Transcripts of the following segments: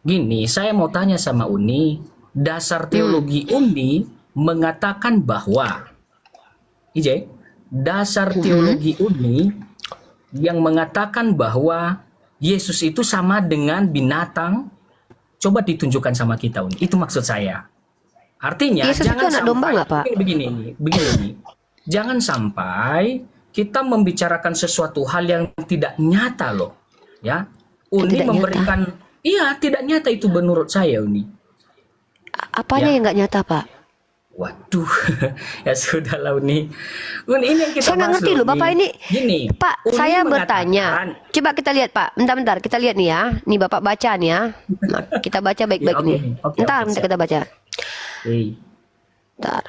Gini, saya mau tanya sama Uni, dasar Hmm. teologi Uni mengatakan bahwa, IJ, dasar Mm-mm. teologi Uni yang mengatakan bahwa Yesus itu sama dengan binatang, coba ditunjukkan sama kita, Uni. Itu maksud saya. Artinya, Yesus itu jangan anak domba sampai, nggak, Pak? begini, Uni. Jangan sampai kita membicarakan sesuatu hal yang tidak nyata loh, ya. Yang Uni tidak nyata. memberikan, iya tidak nyata itu menurut saya, Uni. Apanya Ya, yang nggak nyata, Pak? waduh, ya sudah lah Uni. Uni ini yang kita Saya nggak bahas ngerti loh loh, Bapak Uni. ini. Gini, Pak, Uni saya bertanya. mengatakan, Coba kita lihat, Pak. Bentar-bentar, kita lihat nih ya. Nih Bapak baca nih ya. Nah, kita baca ya baik-baik oke nih. nih, oke Bentar, oke bentar siap. kita baca. Oke. Bentar.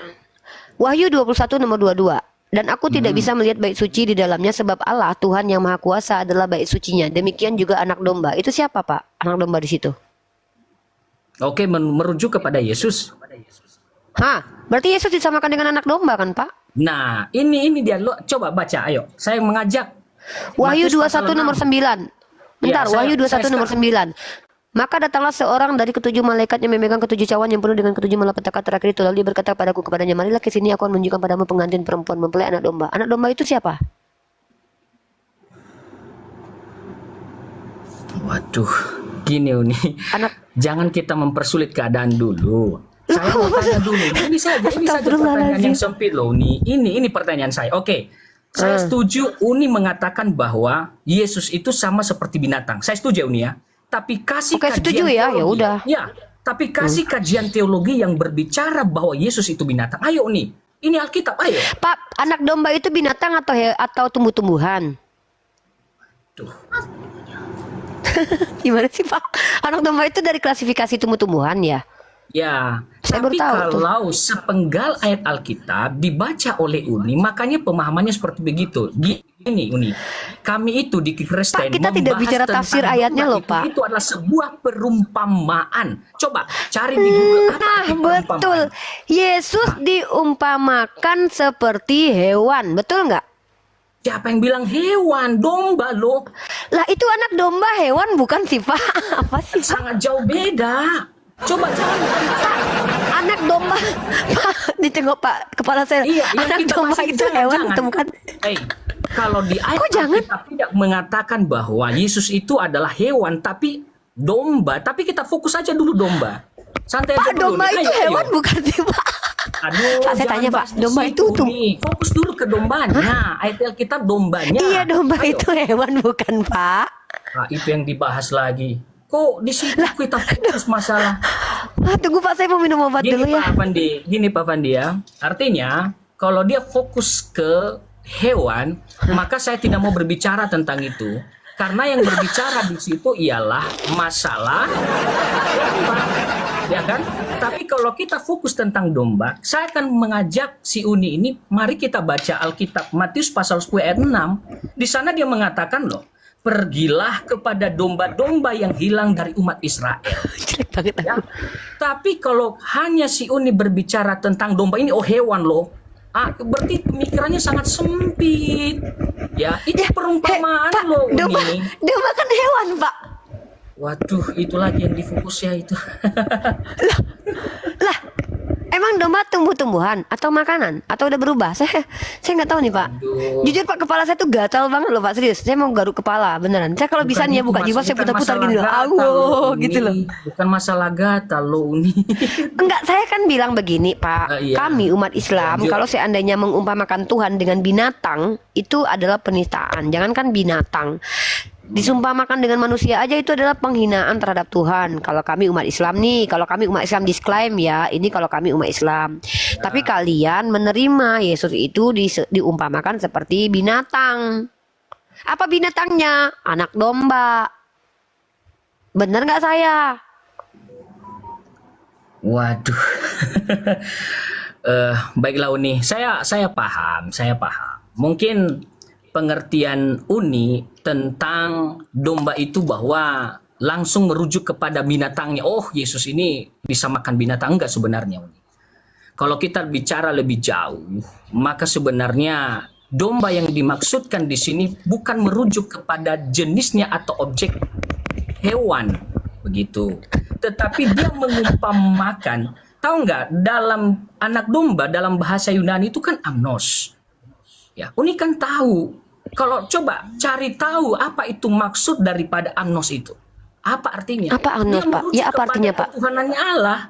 Wahyu 21 nomor 22. Dan aku tidak Hmm. bisa melihat bait suci di dalamnya sebab Allah Tuhan yang Maha Kuasa adalah bait sucinya. Demikian juga anak domba. Itu siapa, Pak? Anak domba di situ. Oke, merujuk kepada Yesus. Hah? Berarti Yesus disamakan dengan anak domba kan, Pak? Nah, ini dia lo coba baca, ayo. Saya mengajak Wahyu Matius pasal 21 nomor 6. 9. Ya, Bentar, Wahyu saya 21 nomor 9. Maka datanglah seorang dari ketujuh malaikat yang memegang ketujuh cawan yang penuh dengan ketujuh malapetaka terakhir itu. Lalu dia berkata padaku kepadanya, marilah ke sini, aku akan menunjukkan padamu pengantin perempuan mempelai anak domba. Anak domba itu siapa? Waduh, gini Uni. Anak Jangan kita mempersulit keadaan dulu. Saya mau tanya dulu. Ini saja pertanyaan yang Astagfirullahaladzim. sempit loh Uni. Ini pertanyaan saya. Oke. Saya setuju Uni mengatakan bahwa Yesus itu sama seperti binatang. Saya setuju Uni ya. Tapi kasih Oke, setuju kajian ya. Ya teologi. udah. Ya, tapi kasih kajian teologi yang berbicara bahwa Yesus itu binatang. Ayo Uni. Ini Alkitab, ayo. Pak, anak domba itu binatang atau tumbuh-tumbuhan? Tuh. Gimana sih, Pak? Anak domba itu dari klasifikasi tumbuh-tumbuhan ya? Ya, Saya baru tapi tahu tuh. kalau sepenggal ayat Alkitab dibaca oleh Uni, makanya pemahamannya seperti begitu. Gini, Uni, kami itu di Kristen Pak, kita tidak bicara tafsir ayatnya loh, Pak. Itu adalah sebuah perumpamaan. Coba cari di Google apa Nah, arti perumpamaan. betul. Yesus diumpamakan seperti hewan, betul nggak? Siapa yang bilang hewan? Domba loh. Lah itu anak domba hewan bukan sih, Pak? Apa sih, Pak? Sangat jauh beda. Coba cari. Anak domba, Pak, ditengok Pak, kepala saya. Iya, yang Anak kita domba masih itu hewan, itu bukan? Kalau di ayat Kok jangan? Alkitab tidak mengatakan bahwa Yesus itu adalah hewan, tapi domba. Tapi kita fokus aja dulu domba. Santai aja Pak, dulu. domba nih. itu Ayo, hewan ayo. bukan sih, Pak? Aduh, Pak, saya jangan tanya, Pak, bahas di domba situ, itu tuh. nih. Fokus dulu ke dombanya. Ayat Alkitab dombanya. Iya, domba Ayo. itu hewan bukan, Pak? Nah, itu yang dibahas lagi. Kok di situ kita fokus masalah Tunggu Pak, saya mau minum obat dulu ya. Gini Pak Fandi ya. Artinya kalau dia fokus ke hewan, maka saya tidak mau berbicara tentang itu. Karena yang berbicara di situ ialah masalah domba, ya kan? Tapi kalau kita fokus tentang domba, saya akan mengajak si Uni ini, mari kita baca Alkitab Matius pasal 10 ayat 6. Di sana dia mengatakan loh, pergilah kepada domba-domba yang hilang dari umat Israel. Jelek banget Ya. aku. Tapi kalau hanya si Uni berbicara tentang domba ini, oh hewan loh. Berarti pemikirannya sangat sempit. Ya, itu perumpamaan Pak, loh domba, Uni. domba kan hewan, Pak. Waduh, itu lagi yang difokus ya itu. Lah, emang domba tumbuh-tumbuhan atau makanan atau udah berubah? Saya nggak tahu nih, Pak. Aduh. Jujur Pak, kepala saya tuh gatal banget loh, Pak, serius. Saya mau garuk kepala beneran. Saya kalau bisa nih ya buka jiwa saya putar-putar gini loh. Gitu loh. Bukan masalah gatal loh Uni. Enggak, saya kan bilang begini, Pak. Iya. Kami umat Islam, Lanjut. kalau seandainya mengumpamakan Tuhan dengan binatang, itu adalah penistaan. Jangankan binatang. Disumpamakan dengan manusia aja itu adalah penghinaan terhadap Tuhan. Kalau kami umat Islam nih, kalau kami umat Islam disclaim ya, ini kalau kami umat Islam. Tapi kalian menerima Yesus itu diumpamakan seperti binatang. Apa binatangnya? Anak domba. Bener nggak saya? Waduh. Baiklah Uni, saya paham. Mungkin pengertian Uni tentang domba itu bahwa langsung merujuk kepada binatangnya. Oh, Yesus ini disamakan binatang, enggak sebenarnya Uni. Kalau kita bicara lebih jauh, maka sebenarnya domba yang dimaksudkan di sini bukan merujuk kepada jenisnya atau objek hewan, begitu. tetapi dia mengumpamakan. Tahu nggak, dalam anak domba dalam bahasa Yunani itu kan amnos. Ya, Uni kan tahu. Kalau coba cari tahu apa itu maksud daripada amnos itu. Apa artinya? Apa amnos, Dia Pak? merujuk Ya, apa artinya, kepada Pak? Ketuhanannya Allah.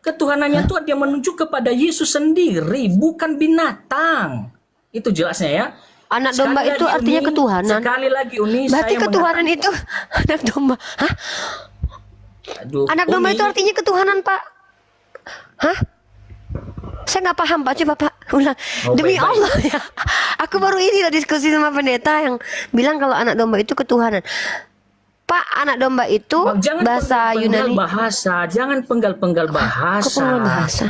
Ketuhanannya itu dia menunjuk kepada Yesus sendiri, bukan binatang. Itu jelasnya ya. Anak Sekali domba lagi, itu artinya Uni, ketuhanan. Sekali lagi Uni, Berarti saya ketuhanan itu anak domba. Hah? Aduh, Anak domba Uni, itu artinya ketuhanan, Pak. Hah? Saya nggak paham, Pak. Coba, Pak, ulang. Oh, Demi baik-baik. Allah ya. Aku baru ini loh diskusi sama pendeta yang bilang kalau anak domba itu ketuhanan. Pak, anak domba itu jangan bahasa penggal-penggal Yunani. bahasa, jangan penggal-penggal bahasa. Kok pengen bahasa?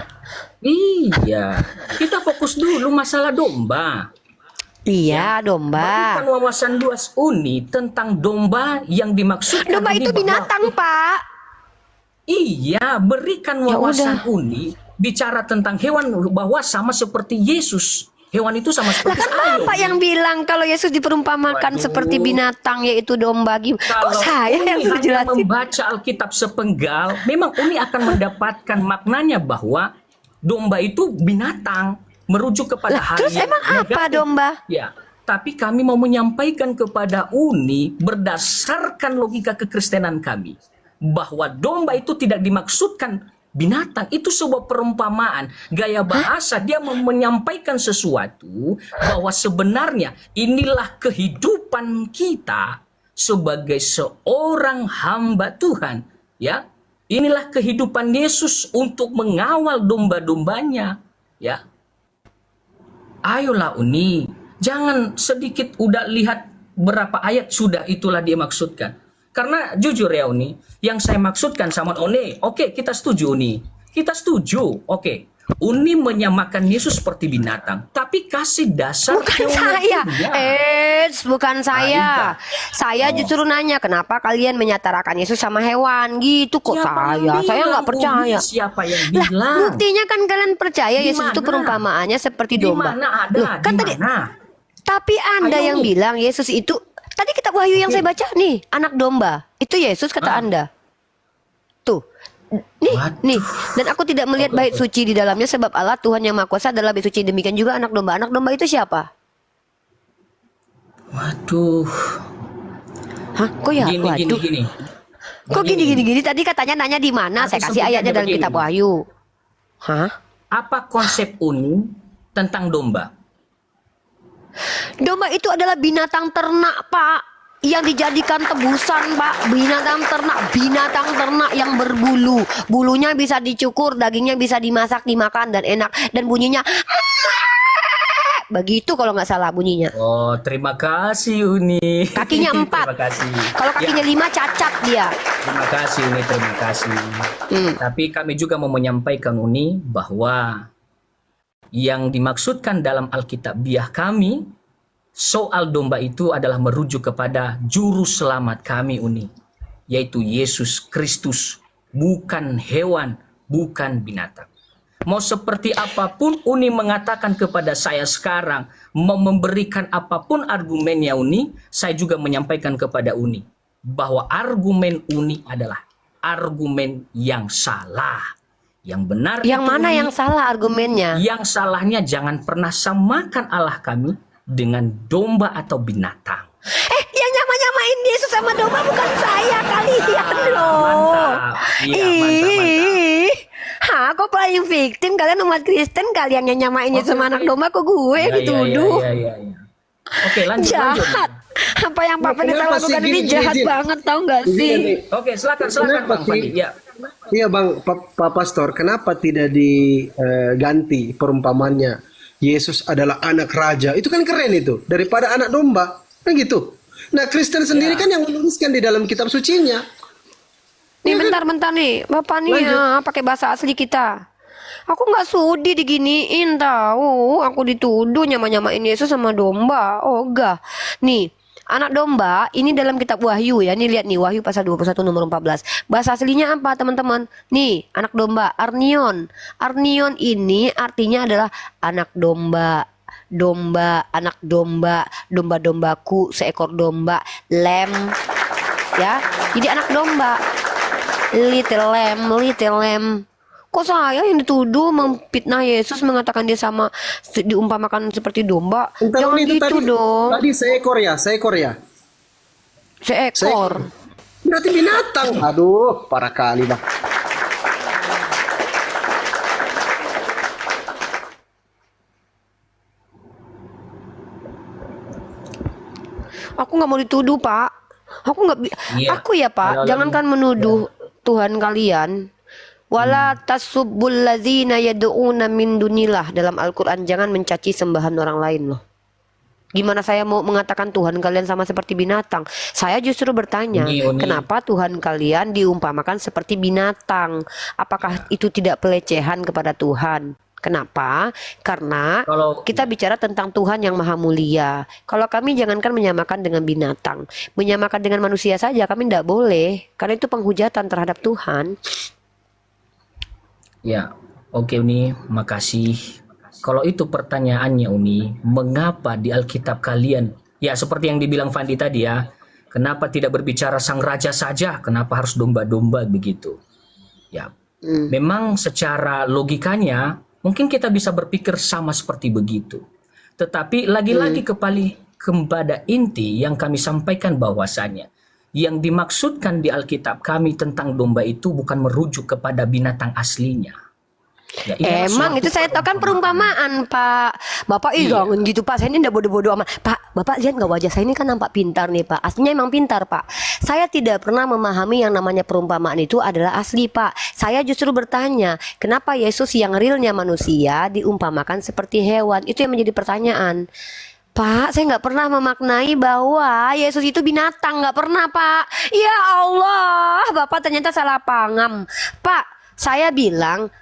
Iya, kita fokus dulu masalah domba. Iya, domba. Berikan wawasan luas Uni tentang domba yang dimaksudkan. Domba ini itu bahwa- binatang, Pak. Iya, berikan Ya wawasan udah. Uni bicara tentang hewan bahwa sama seperti Yesus. Hewan itu sama Lah seperti kan Bapak yang bilang kalau Yesus diperumpamakan Waduh. seperti binatang yaitu domba. Kok saya yang Uni suruh hanya jelasin? membaca Alkitab sepenggal, memang Uni akan mendapatkan maknanya bahwa domba itu binatang, merujuk kepada Lah, hal terus yang emang apa negatif. domba? Ya, tapi kami mau menyampaikan kepada Uni berdasarkan logika kekristenan kami bahwa domba itu tidak dimaksudkan binatang. Itu sebuah perumpamaan, gaya bahasa. Dia menyampaikan sesuatu bahwa sebenarnya inilah kehidupan kita sebagai seorang hamba Tuhan, ya. Inilah kehidupan Yesus untuk mengawal domba-dombanya, ya. Ayolah Uni, jangan sedikit udah lihat berapa ayat sudah itulah dia maksudkan. Karena jujur ya Uni, yang saya maksudkan sama Uni, oke, kita setuju Uni. Kita setuju, oke. Uni menyamakan Yesus seperti binatang, tapi kasih dasar Bukan saya. teologinya. Bukan saya. Saya justru nanya kenapa kalian menyatarakan Yesus sama hewan gitu kok Siapa yang saya. Saya nggak bilang, percaya. Uni? Siapa yang Lah, bilang? buktinya kan kalian percaya Di Yesus itu mana? perumpamaannya seperti Di domba. mana ada? Loh, kan Di tadi mana? tapi Anda Ayo yang nih. bilang Yesus itu tadi kitab Wahyu yang Oke. saya baca nih, anak domba. Itu Yesus kata Ah. Anda. Tuh. Nih, Waduh. nih. Dan aku tidak melihat bait suci di dalamnya sebab Allah Tuhan yang Maha Kuasa adalah bait suci. Demikian juga anak domba. Anak domba itu siapa? Waduh. Hah? Kok ya? Gini. Waduh. Kok gini? Tadi katanya nanya di mana? Aku Saya kasih sebutnya ayatnya dalam begini. kitab Wahyu. Hah? Apa konsep Uni tentang domba? Domba itu adalah binatang ternak, Pak. Yang dijadikan tebusan, Pak. Binatang ternak yang berbulu. Bulunya bisa dicukur, dagingnya bisa dimasak, dimakan dan enak. Dan bunyinya begitu kalau nggak salah bunyinya. Oh, terima kasih Uni. Kakinya 4. Terima kasih. Kalau kakinya Ya, 5 cacat dia. terima kasih Uni, terima kasih. Tapi kami juga mau menyampaikan Uni bahwa yang dimaksudkan dalam Alkitabiah kami soal domba itu adalah merujuk kepada juru selamat kami Uni, yaitu Yesus Kristus, bukan hewan, bukan binatang. Mau seperti apapun Uni mengatakan kepada saya sekarang, mau memberikan apapun argumennya Uni, saya juga menyampaikan kepada Uni bahwa argumen Uni adalah argumen yang salah. Yang benar Yang itu mana Uni. yang salah argumennya? Yang salahnya jangan pernah samakan Allah kami dengan domba atau binatang. Yang nyamain Yesus sama domba bukan saya, kalian loh. Mantap. Iya, mantap. Ih, hah, kok playing victim? Kalian umat Kristen, kalian yang nyamain Yesus sama anak domba, kok gue yang dituduh? Iya. Oke, lanjut. Jahat. Apa yang Pak Pendeta kenapa sih lakukan ini gini, jahat gini? banget, tau gak Begini sih? nih, Oke, silakan Kenapa Bang sih? Fandi. Ya. Iya Bang, Pak Pastor, kenapa tidak diganti perumpamannya? Yesus adalah anak raja, itu kan keren itu, daripada anak domba, kan gitu. Nah Kristen sendiri kan yang menuliskan di dalam kitab sucinya. Nih bentar-bentar nih, Bapak nih ya, pakai bahasa asli kita. Aku nggak sudi diginiin tahu. Aku dituduh nyamain Yesus sama domba. Oh enggak. Nih, anak domba ini dalam kitab Wahyu ya. Nih lihat nih Wahyu pasal 21 nomor 14. Bahasa aslinya apa teman-teman? Nih, anak domba, arnion. Arnion ini artinya adalah anak domba. Domba, anak domba, domba-dombaku, seekor domba, lem. Ya. Jadi anak domba. little lamb. Kok saya yang dituduh memfitnah Yesus, mengatakan dia sama diumpamakan seperti domba? Entar Jangan itu gitu tadi, dong. tadi seekor ya, seekor ya. Seekor. Berarti binatang. Aduh, parah kali bang. Aku nggak mau dituduh, Pak. Aku nggak. Iya. Aku ya, Pak. Kalau Jangankan menuduh Tuhan kalian. Wala tasubbul ladzina yad'una min dunillah, dalam Al-Qur'an, jangan mencaci sembahan orang lain loh. Gimana saya mau mengatakan Tuhan kalian sama seperti binatang? Saya justru bertanya, Uni. kenapa Tuhan kalian diumpamakan seperti binatang? Apakah itu tidak pelecehan kepada Tuhan? Kenapa? Karena Kalau kita bicara tentang Tuhan yang maha mulia. Kalau kami jangankan menyamakan dengan binatang, menyamakan dengan manusia saja kami tidak boleh. Karena itu penghujatan terhadap Tuhan. ya, oke Uni, makasih. Kalau itu pertanyaannya Uni, mengapa di Alkitab kalian, ya seperti yang dibilang Fandi tadi ya, kenapa tidak berbicara sang raja saja? Kenapa harus domba-domba begitu? Ya, memang secara logikanya mungkin kita bisa berpikir sama seperti begitu. Tetapi lagi-lagi kepada inti yang kami sampaikan bahwasannya yang dimaksudkan di Alkitab kami tentang domba itu bukan merujuk kepada binatang aslinya. Ya, ini Emang itu saya tahu kan perumpamaan, Pak. Bapak jangan gitu, Pak. Saya ini ndak bodoh-bodoh amat. Pak, Bapak lihat nggak wajah saya ini kan nampak pintar nih, Pak. Aslinya emang pintar, Pak. Saya tidak pernah memahami yang namanya perumpamaan itu adalah asli, Pak. Saya justru bertanya, kenapa Yesus yang realnya manusia diumpamakan seperti hewan? Itu yang menjadi pertanyaan. Pak, saya nggak pernah memaknai bahwa Yesus itu binatang, nggak pernah, Pak. Ya Allah, Bapak ternyata salah paham, Pak. Saya bilang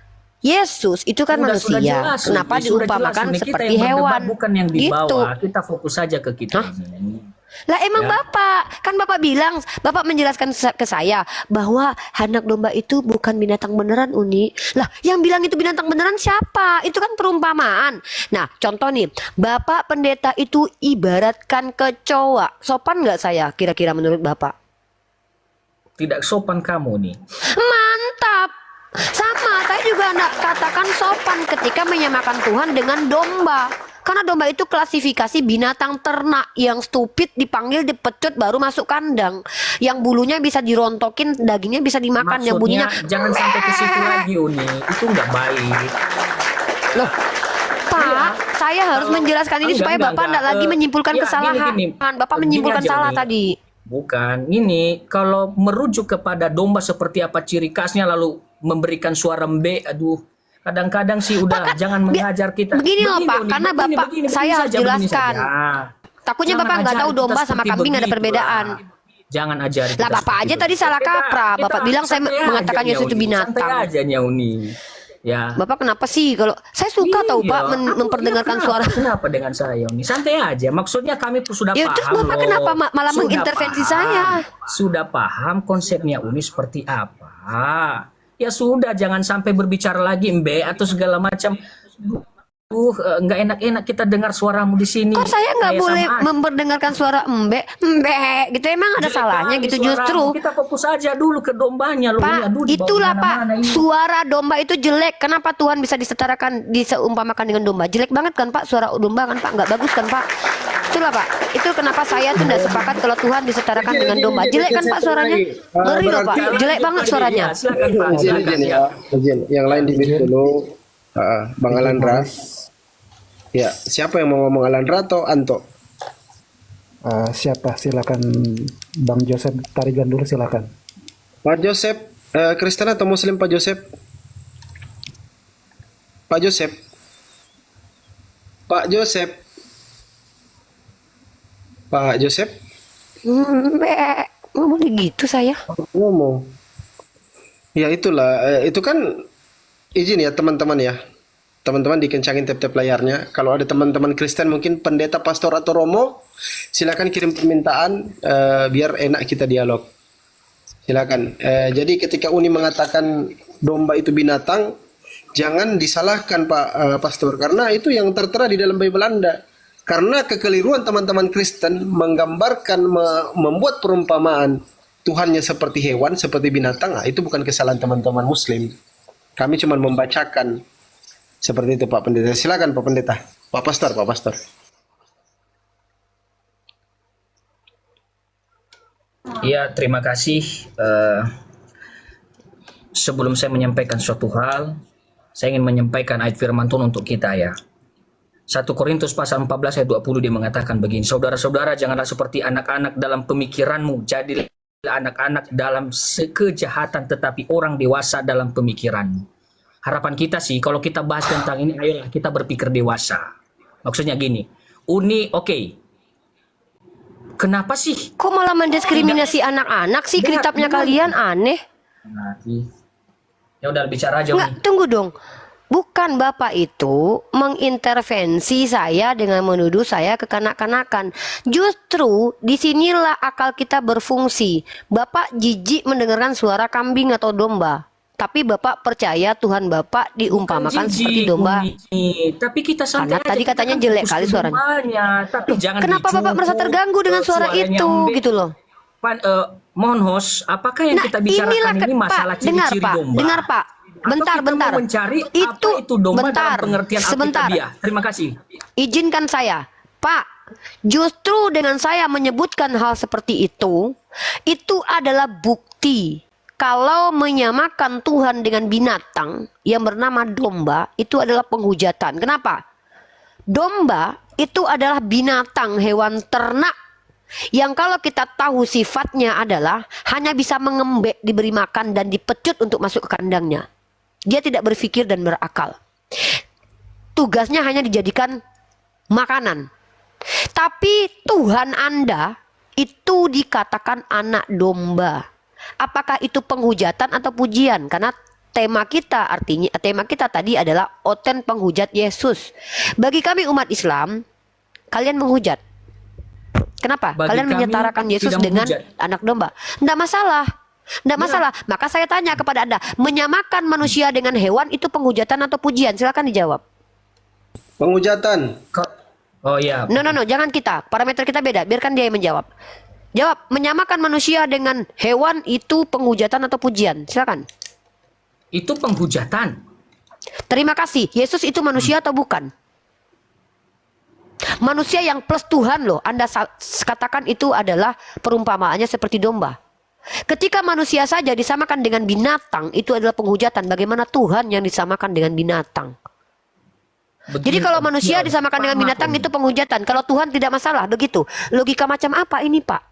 Yesus itu kan Sudah manusia. jelas, Kenapa Uni. Sudah diumpamakan jelas, Uni. Kita seperti yang berdebat hewan? bukan yang dibawa. Gitu. Kita fokus saja ke kita ini. Lah emang Ya. Bapak, kan Bapak bilang, Bapak menjelaskan ke saya bahwa anak domba itu bukan binatang beneran, Uni. Lah yang bilang itu binatang beneran siapa? Itu kan perumpamaan. Nah contoh nih, Bapak pendeta itu ibaratkan kecoa. Sopan nggak saya kira-kira menurut Bapak? Tidak sopan kamu nih. Mantap. Sama, saya juga nak katakan sopan ketika menyamakan Tuhan dengan domba. Karena domba itu klasifikasi binatang ternak yang stupid, dipanggil, dipecut, baru masuk kandang. Yang bulunya bisa dirontokin, dagingnya bisa dimakan. Yang bunyinya Jangan sampai ke situ lagi Uni. Itu nggak baik. loh, Pak, saya harus menjelaskan ini supaya Bapak tidak lagi menyimpulkan kesalahan. Bapak menyimpulkan Gini aja, salah Uni. tadi. Bukan, ini kalau merujuk kepada domba seperti apa ciri khasnya lalu memberikan suara mbe, aduh, kadang-kadang sih udah jangan mengajar kita. Begini loh, Pak, Uni, karena Bapak saya harus saja, begini jelaskan. saja. Takutnya Jangan Bapak nggak ajari tahu kita domba sama seperti kambing ada begitu perbedaan. lah. Jangan ajari Lah kita Bapak seperti aja tadi begitu. salah kaprah. Bapak bilang saya santai mengatakan aja, Yesus itu Uni. binatang. Santai aja Uni. Ya. Bapak kenapa sih kalau saya suka tahu Pak memperdengarkan suara. Kenapa dengan saya Uni? Santai aja. Maksudnya kami pun sudah Ya paham. terus Bapak loh. kenapa malah Sudah mengintervensi paham. saya? Sudah paham konsepnya Uni seperti apa. Ya sudah, jangan sampai berbicara lagi mbe atau segala macam. Nggak enak-enak kita dengar suaramu di sini. Kok saya nggak Kayak boleh sama aja. memperdengarkan suara embe gitu, emang ada Jelek salahnya kali gitu suaramu. justru. Kita fokus aja dulu ke dombanya loh. Ini, Pak, aduh, dibawa itulah Pak, kemana-mana ini. suara domba itu jelek. Kenapa Tuhan bisa disetarakan, diseumpamakan dengan domba? Jelek banget kan Pak, suara domba kan Pak, nggak bagus kan Pak? Itulah Pak, itu kenapa saya tuh nggak sepakat kalau Tuhan disetarakan dengan domba. Jelek kan Pak suaranya? Ngeri loh Pak, jelek banget suaranya. Ya, silakan Pak. Izin, Silakan, izin ya. ya. Izin. Yang lain di mute dulu. Bang Alandra. Ya, siapa yang mau ngomong, Alandra atau Anto? Siapa? Silakan Bang Joseph Tarigan dulu, silakan. Pak Joseph, Kristen atau Muslim Pak Joseph? Pak Joseph. Pak Joseph. Pak Joseph Ngomong gitu saya. ngomong. Ya itulah, itu kan izin ya teman-teman ya. Teman-teman dikencangin tap-tap layarnya. Kalau ada teman-teman Kristen mungkin pendeta, pastor atau romo, silakan kirim permintaan biar enak kita dialog. Silakan. Jadi ketika Uni mengatakan domba itu binatang, jangan disalahkan Pak Pastor, karena itu yang tertera di dalam Bible Anda. Karena kekeliruan teman-teman Kristen menggambarkan, membuat perumpamaan Tuhannya seperti hewan, seperti binatang, nah, itu bukan kesalahan teman-teman Muslim. Kami cuma membacakan seperti itu, Pak Pendeta. Silakan Pak Pendeta. Pak Pastor, Pak Pastor. Ya, terima kasih. Sebelum saya menyampaikan suatu hal, saya ingin menyampaikan ayat firman Tuhan untuk kita ya. 1 Korintus pasal 14 ayat 20 dia mengatakan begini, saudara-saudara janganlah seperti anak-anak dalam pemikiranmu, jadilah anak-anak dalam kejahatan tetapi orang dewasa dalam pemikiranmu. Harapan kita sih kalau kita bahas tentang ini, ayolah kita berpikir dewasa. Maksudnya gini, Uni oke. Kenapa sih? Kok malah mendiskriminasi anak-anak sih? Kitabnya kalian aneh. Ya udah bicara aja Nggak, Uni. tunggu dong. Bukan Bapak itu mengintervensi saya dengan menuduh saya kekanak-kanakan. Justru disinilah akal kita berfungsi. Bapak jijik mendengarkan suara kambing atau domba. Tapi Bapak percaya Tuhan Bapak diumpamakan seperti domba. Tapi kita santai Karena aja, tadi kita katanya kan jelek fokus kali ke suaranya. dombanya. Tapi jangan Kenapa Bapak merasa dicukur, terganggu dengan suara suaranya itu embek. gitu loh? Mohon host, apakah yang Nah, kita bicarakan inilah ini masalah Pak, dengar ciri-ciri Pak, domba? dengar Pak. Atau Bentar, kita bentar. mau mencari apa itu domba bentar, dalam pengertian sebentar. Alkitabiah? Terima kasih. Izinkan saya, Pak. Justru dengan saya menyebutkan hal seperti itu adalah bukti kalau menyamakan Tuhan dengan binatang yang bernama domba itu adalah penghujatan. Kenapa? Domba itu adalah binatang hewan ternak yang kalau kita tahu sifatnya adalah hanya bisa mengembek, diberi makan dan dipecut untuk masuk ke kandangnya. Dia tidak berpikir dan berakal. Tugasnya hanya dijadikan makanan. Tapi Tuhan Anda itu dikatakan anak domba. Apakah itu penghujatan atau pujian? Karena tema kita tadi adalah oten penghujat Yesus. Bagi kami umat Islam, kalian menghujat. Kenapa? Bagi Kalian kami menyetarakan Yesus tidak dengan menghujat. anak domba. Tidak masalah. Tidak masalah. Maka saya tanya kepada Anda, menyamakan manusia dengan hewan itu penghujatan atau pujian? Silakan dijawab. Penghujatan. Oh ya, No, jangan kita. Parameter kita beda. Biarkan dia yang menjawab. Jawab, menyamakan manusia dengan hewan itu penghujatan atau pujian? Silakan. itu penghujatan. Terima kasih. Yesus itu manusia atau bukan? Manusia yang plus Tuhan loh. Anda katakan itu adalah perumpamaannya seperti domba. Ketika manusia saja disamakan dengan binatang, itu adalah penghujatan. Bagaimana Tuhan yang disamakan dengan binatang? Jadi kalau manusia disamakan dengan binatang itu penghujatan. Kalau Tuhan tidak masalah, begitu. Logika macam apa ini, Pak?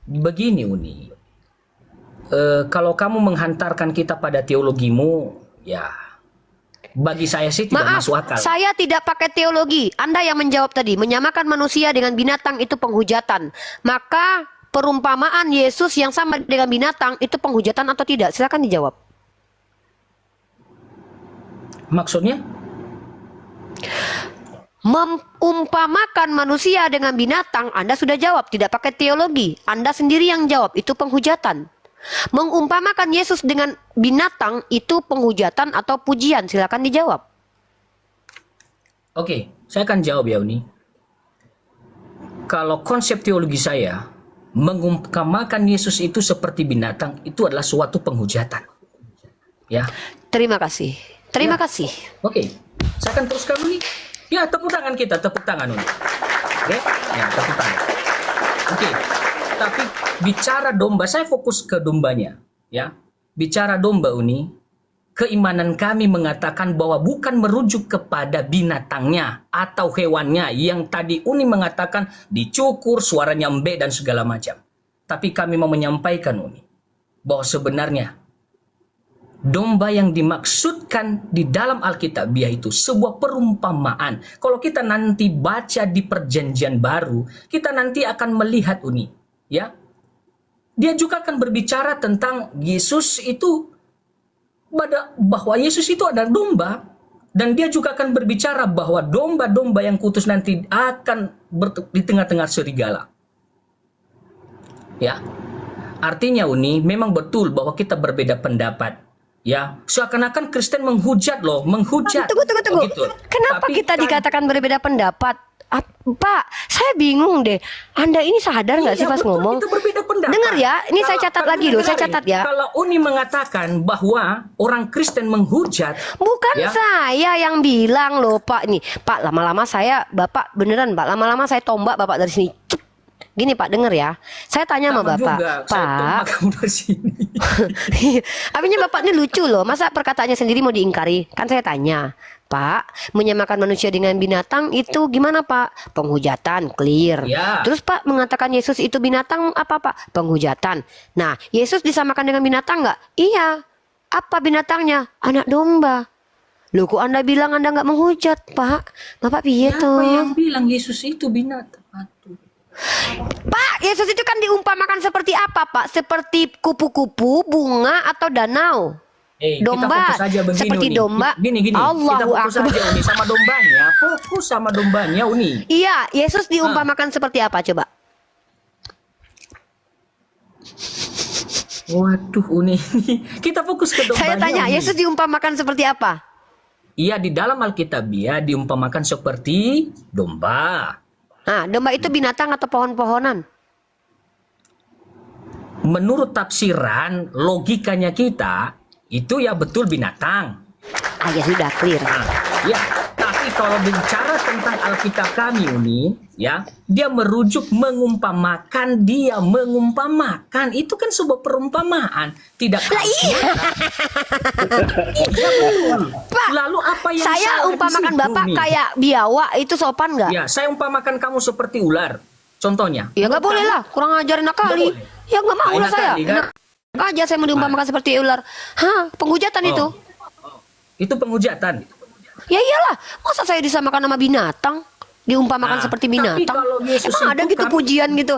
Begini Uni, kalau kamu menghantarkan kita pada teologimu, ya bagi saya sih tidak Maaf, masuk akal. saya tidak pakai teologi. Anda yang menjawab tadi, menyamakan manusia dengan binatang itu penghujatan. Maka perumpamaan Yesus yang sama dengan binatang itu penghujatan atau tidak? Silakan dijawab. Maksudnya? Mengumpamakan manusia dengan binatang, Anda sudah jawab, tidak pakai teologi. Anda sendiri yang jawab, itu penghujatan. Mengumpamakan Yesus dengan binatang itu penghujatan atau pujian? Silakan dijawab. Oke, saya akan jawab ya Uni. Kalau konsep teologi saya, mengumpamakan Yesus itu seperti binatang, itu adalah suatu penghujatan. Ya. Terima kasih. Terima kasih. Oke, saya akan teruskan Uni. Ya, tepuk tangan kita, tepuk tangan Uni. Oke, ya tepuk tangan. Oke, tapi bicara domba, saya fokus ke dombanya. Ya, bicara domba Uni, keimanan kami mengatakan bahwa bukan merujuk kepada binatangnya atau hewannya yang tadi Uni mengatakan dicukur, suaranya embek dan segala macam. Tapi kami mau menyampaikan Uni, bahwa sebenarnya domba yang dimaksudkan di dalam Alkitab yaitu sebuah perumpamaan. Kalau kita nanti baca di Perjanjian Baru, kita nanti akan melihat Uni, ya. Dia juga akan berbicara tentang Yesus itu bahwa Yesus itu adalah domba, dan dia juga akan berbicara bahwa domba-domba yang kutus nanti akan di tengah-tengah serigala. Ya. Artinya Uni, memang betul bahwa kita berbeda pendapat. Ya, seakan-akan Kristen menghujat loh, menghujat. Tunggu. Begitu. Kenapa Tapi kita kan- dikatakan berbeda pendapat? Pak, saya bingung deh. Anda ini sadar nggak sih Iya, pas betul, ngomong? itu berbeda pendapat. Dengar ya, ini saya catat Kalau lagi loh, saya dengarin, catat ya. Kalau Uni mengatakan bahwa orang Kristen menghujat, Bukan ya. saya yang bilang loh Pak. Nih Pak, lama-lama saya, Bapak beneran Pak, lama-lama saya tombak Bapak dari sini. Cep. Gini Pak, denger ya. Saya tanya sama sama Bapak, juga, saya Pak. tombak kamu dari sini. Akhirnya Bapak ini lucu loh. Masa perkataannya sendiri mau diingkari? Kan saya tanya, Pak, menyamakan manusia dengan binatang itu gimana Pak? Penghujatan, clear. Ya. Terus Pak mengatakan Yesus itu binatang apa Pak? Penghujatan. Nah, Yesus disamakan dengan binatang nggak? Iya. Apa binatangnya? Anak domba. Loh kok Anda bilang Anda nggak menghujat Pak? Bapak piye Siapa tuh? yang bilang Yesus itu binatang? Aduh. Pak, Yesus itu kan diumpamakan seperti apa Pak? Seperti kupu-kupu, bunga atau danau? Kita Domba, fokus aja begini, seperti Uni. domba. Gini, kita Allahu fokus Akbar. aja Uni sama dombanya. Fokus sama dombanya Uni. Iya, Yesus diumpamakan seperti apa coba? Waduh Uni, kita fokus ke dombanya. Saya tanya, Uni. Yesus diumpamakan seperti apa? Iya, di dalam Alkitabiah diumpamakan seperti domba. Nah, domba itu binatang atau pohon-pohonan? Menurut tafsiran logikanya kita itu ya betul binatang. Ah ya sudah clear. Nah, ya, tapi kalau bicara tentang Alkitab kami Uni, ya, dia merujuk mengumpamakan, dia mengumpamakan. Itu kan sebuah perumpamaan, tidak iya. Iya betul. Pak, Lalu apa yang Saya salah di umpamakan situ, Bapak Uni? kayak biawak, itu sopan nggak? Ya, saya umpamakan kamu seperti ular. Contohnya. Ya nggak boleh lah, kurang ajarin nakali. Nggak boleh. Ya nggak mau Nah, lah saya. nakali, kan? Enak aja saya mau diumpamakan seperti ular. Hah, penghujatan itu? Itu penghujatan. Ya iyalah, masa saya disamakan sama binatang? Diumpamakan Nah, seperti tapi binatang? kalau Yesus Emang ada itu gitu kan- pujian gitu?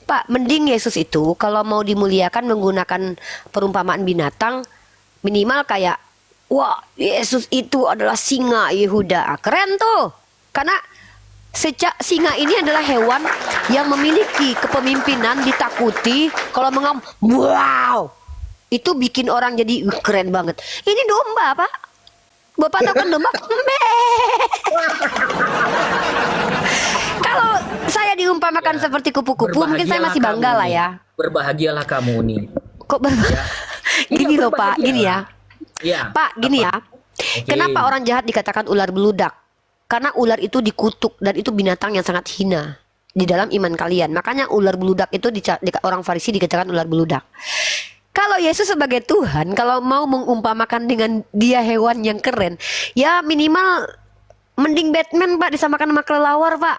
Pak, mending Yesus itu kalau mau dimuliakan menggunakan perumpamaan binatang, minimal kayak, wah Yesus itu adalah singa Yehuda. Keren tuh, karena singa ini adalah hewan yang memiliki kepemimpinan, ditakuti. Kalau mengam, wow, itu bikin orang jadi keren banget. Ini domba Pak. Bapak tahu kan domba? Kalau saya diumpamakan seperti kupu-kupu, mungkin saya masih Berbahagialah bangga kamu, lah Uni. ya. Berbahagialah kamu Uni. Kok gini Iya, loh Pak, berbahagia. gini ya. Ya. Pak, gini ya. Oke. Kenapa orang jahat dikatakan ular beludak? Karena ular itu dikutuk dan itu binatang yang sangat hina di dalam iman kalian. Makanya ular beludak itu orang Farisi dikatakan ular beludak. Kalau Yesus sebagai Tuhan, kalau mau mengumpamakan dengan dia hewan yang keren, ya minimal mending Batman Pak disamakan sama kelelawar Pak.